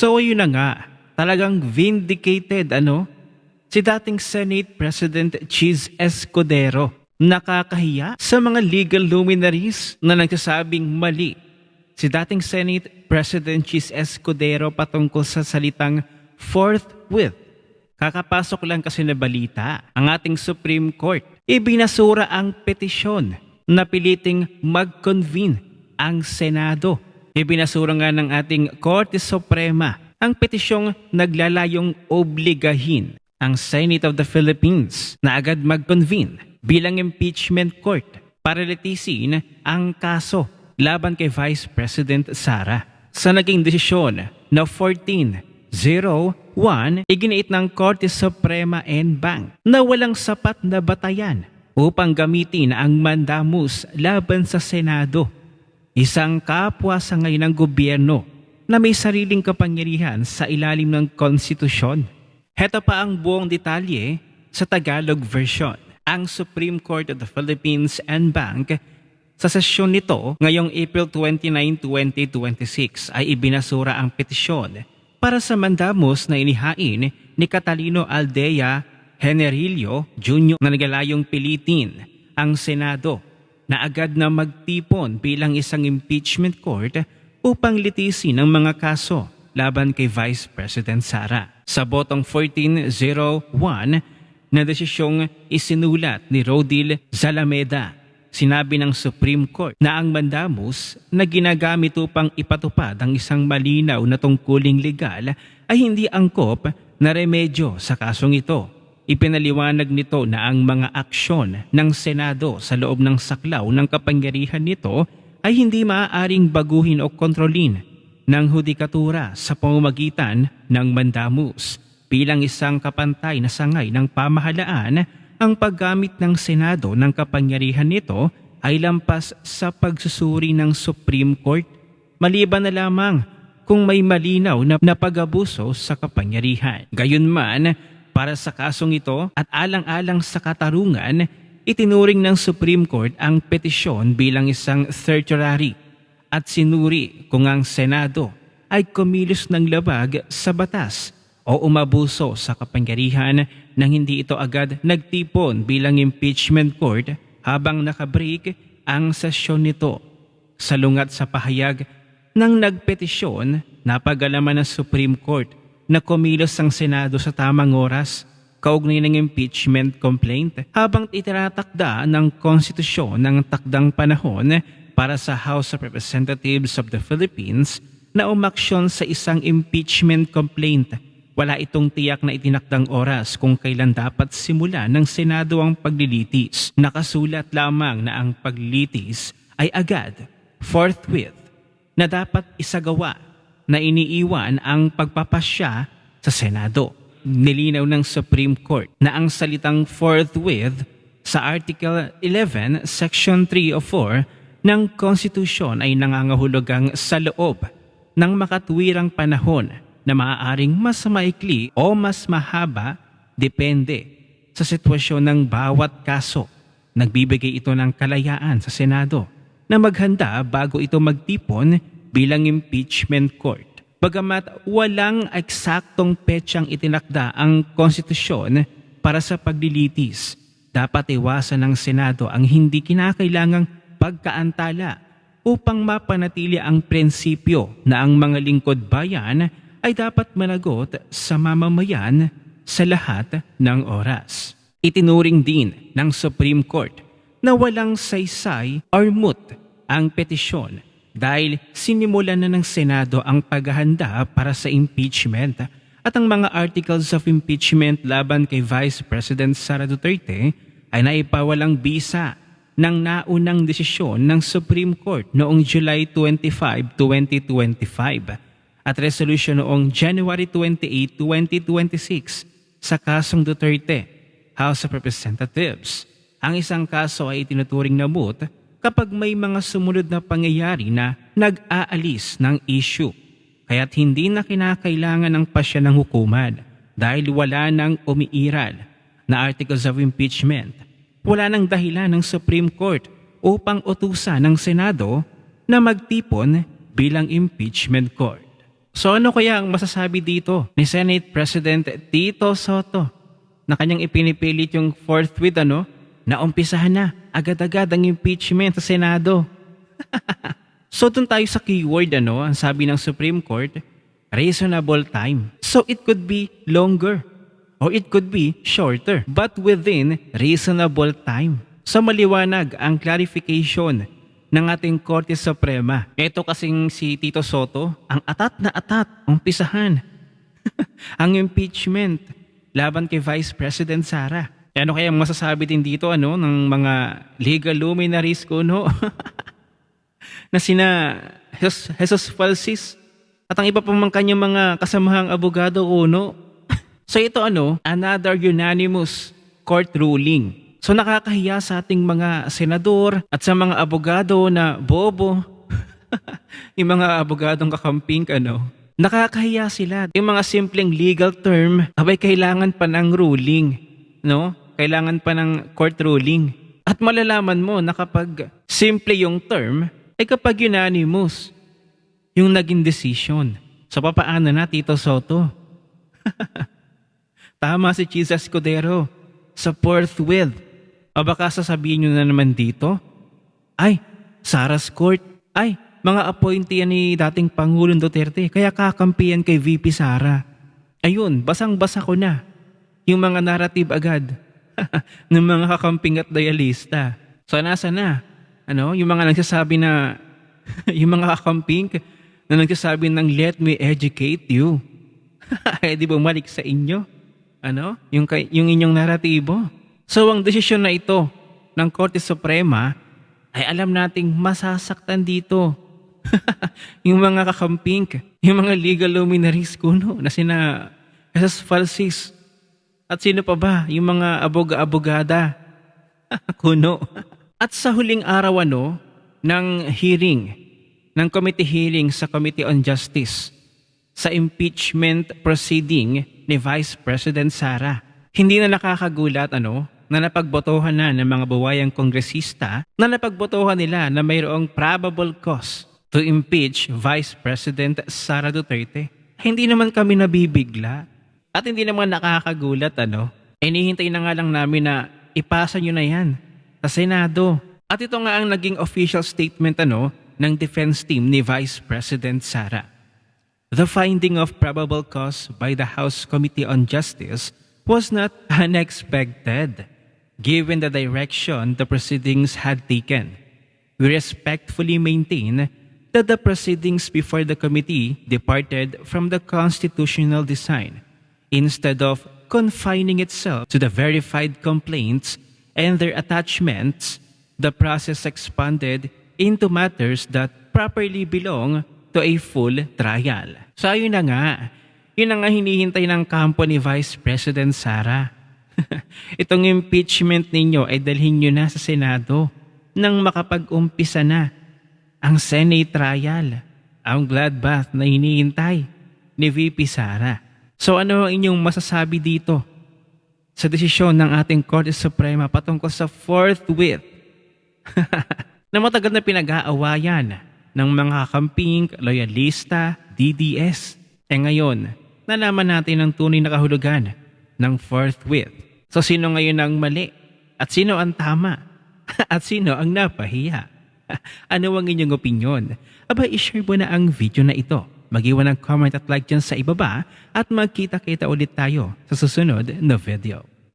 So ayun na nga, talagang vindicated si dating Senate President Cheese Escudero. Nakakahiya sa mga legal luminaries na nagsasabing mali si dating Senate President Cheese Escudero patungkol sa salitang forthwith. Kakapasok lang kasi na balita, ang ating Supreme Court ibinasura ang petisyon na piliting mag-convene ang Senado. Ibinasura nga ng ating Korte Suprema ang petisyong naglalayong obligahin ang Senate of the Philippines na agad mag-convene bilang impeachment court para litisin ang kaso laban kay Vice President Sara. Sa naging desisyon na 14-01, iginiit ng Korte Suprema en banc na walang sapat na batayan upang gamitin ang mandamus laban sa Senado, isang kapwa-sangay ng gobyerno na may sariling kapangyarihan sa ilalim ng konstitusyon. Heto pa ang buong detalye sa Tagalog version. Ang Supreme Court of the Philippines en banc sa sesyon nito ngayong April 29, 2026 ay ibinasura ang petisyon para sa mandamus na inihain ni Catalino Aldea Generillo Jr. na nagalayong pilitin ang Senado na agad na magtipon bilang isang impeachment court upang litisin ang mga kaso laban kay Vice President Sara. Sa botong 14-01 na desisyong isinulat ni Rodil Zalameda, sinabi ng Supreme Court na ang mandamus na ginagamit upang ipatupad ang isang malinaw na tungkuling legal ay hindi angkop na remedyo sa kasong ito. Ipinaliwanag nito na ang mga aksyon ng Senado sa loob ng saklaw ng kapangyarihan nito ay hindi maaaring baguhin o kontrolin ng hudikatura sa pamamagitan ng mandamus. Bilang isang kapantay na sangay ng pamahalaan, ang paggamit ng Senado ng kapangyarihan nito ay lampas sa pagsusuri ng Supreme Court, maliban na lamang kung may malinaw na pag-abuso sa kapangyarihan. Gayunman, para sa kasong ito at alang-alang sa katarungan, itinuring ng Supreme Court ang petisyon bilang isang certiorari at sinuri kung ang Senado ay kumilos ng labag sa batas o umabuso sa kapangyarihan nang hindi ito agad nagtipon bilang impeachment court habang nakabreak ang sesyon nito. Salungat sa pahayag ng nagpetisyon, napag-alaman ng Supreme Court na kumilos ang Senado sa tamang oras kaugnay ng impeachment complaint habang itinatakda ng konstitusyon ng takdang panahon para sa House of Representatives of the Philippines na umaksyon sa isang impeachment complaint. Wala itong tiyak na itinakdang oras kung kailan dapat simula ng Senado ang paglilitis. Nakasulat lamang na ang paglilitis ay agad, forthwith, na dapat isagawa na iniiwan ang pagpapasya sa Senado. Nilinaw ng Supreme Court na ang salitang forthwith sa Article 11, Section 3 o 4 ng Konstitusyon ay nangangahulugang sa loob ng makatwirang panahon na maaaring mas maikli o mas mahaba depende sa sitwasyon ng bawat kaso. Nagbibigay ito ng kalayaan sa Senado na maghanda bago ito magtipon bilang impeachment court. Bagamat walang eksaktong petsang itinakda ang konstitusyon para sa paglilitis, dapat iwasan ng Senado ang hindi kinakailangang pagkaantala upang mapanatili ang prinsipyo na ang mga lingkod bayan ay dapat managot sa mamamayan sa lahat ng oras. Itinuring din ng Supreme Court na walang saysay or moot ang petisyon dahil sinimulan na ng Senado ang paghahanda para sa impeachment at ang mga articles of impeachment laban kay Vice President Sara Duterte ay naipawalang bisa ng naunang desisyon ng Supreme Court noong July 25, 2025 at resolution noong January 28, 2026 sa kasong Duterte, House of Representatives. Ang isang kaso ay itinuturing na moot kapag may mga sumunod na pangyayari na nag-aalis ng issue, kaya't hindi na kinakailangan ng pasya ng hukuman dahil wala nang umiiral na articles of impeachment. Wala nang dahilan ng Supreme Court upang utusan ng Senado na magtipon bilang impeachment court. So ano kaya ang masasabi dito ni Senate President Tito Soto na kanyang ipinipilit yung forthwith na umpisahan na agad-agad ang impeachment sa Senado? So dun tayo sa keyword ang sabi ng Supreme Court, reasonable time. So it could be longer or it could be shorter but within reasonable time. So maliwanag ang clarification ng ating Korte Suprema. Ito kasing si Tito Soto, ang atat na atat, umpisahan ang impeachment laban kay Vice President Sara. Ano kaya masasabi din dito ng mga legal luminaries na sina Jesus Falsis at ang iba pa mang kanyang mga kasamahang abogado So ito another unanimous court ruling. So nakakahiya sa ating mga senador at sa mga abogado na bobo. Yung mga abogadong kakamping nakakahiya sila. Yung mga simpleng legal term, abay kailangan pa ng ruling, Kailangan pa ng court ruling. At malalaman mo na kapag simple yung term, ay kapag unanimous yung naging decision. So papaano na, Tito Soto? Tama si Chiz Escudero sa forthwith. O baka sasabihin nyo na naman dito, ay, Sara's Court, ay, mga appointee ni dating Pangulong Duterte, kaya kakampihan kay VP Sara. Ayun, basang-basa ko na yung mga narrative agad ng mga kakamping at dialista. So nasa na? Yung mga nagsasabi na, yung mga kakamping na nagsasabi ng let me educate you. Ay, di bumalik sa inyo? Yung inyong naratibo. So ang desisyon na ito ng Korte Suprema ay alam nating masasaktan dito. Yung mga kakamping, yung mga legal luminaries na sina Jesus Falsis. At sino pa ba? Yung mga aboga-abogada. At sa huling araw ng hearing, ng committee hearing sa Committee on Justice, sa impeachment proceeding ni Vice President Sara. Hindi na nakakagulat na napagbotohan na ng mga buwayang kongresista na napagbotohan nila na mayroong probable cause to impeach Vice President Sara Duterte. Hindi naman kami nabibigla at hindi naman nakakagulat Inihintay na nga lang namin na ipasa nyo na yan sa Senado. At ito nga ang naging official statement ng defense team ni Vice President Sara. The finding of probable cause by the House Committee on Justice was not unexpected, given the direction the proceedings had taken. We respectfully maintain that the proceedings before the committee departed from the constitutional design. Instead of confining itself to the verified complaints and their attachments, the process expanded into matters that properly belong to a full trial. So ayun na nga, yun ang hinihintay ng kampo ni Vice President Sara. Itong impeachment ninyo ay dalhin nyo na sa Senado nang makapag-umpisa na ang Senate trial, ang bloodbath na hinihintay ni VP Sara. So ano ang inyong masasabi dito sa desisyon ng ating Korte Suprema patungkol sa forthwith na matagal na pinag-aawayan ng mga kakamping, loyalista, DDS. Ngayon, nalaman natin ang tunay na kahulugan ng forthwith. So sino ngayon ang mali? At sino ang tama? At sino ang napahiya? Ano ang inyong opinyon? Aba, ishare mo na ang video na ito. Mag-iwan ng comment at like dyan sa ibaba at magkita-kita ulit tayo sa susunod na video.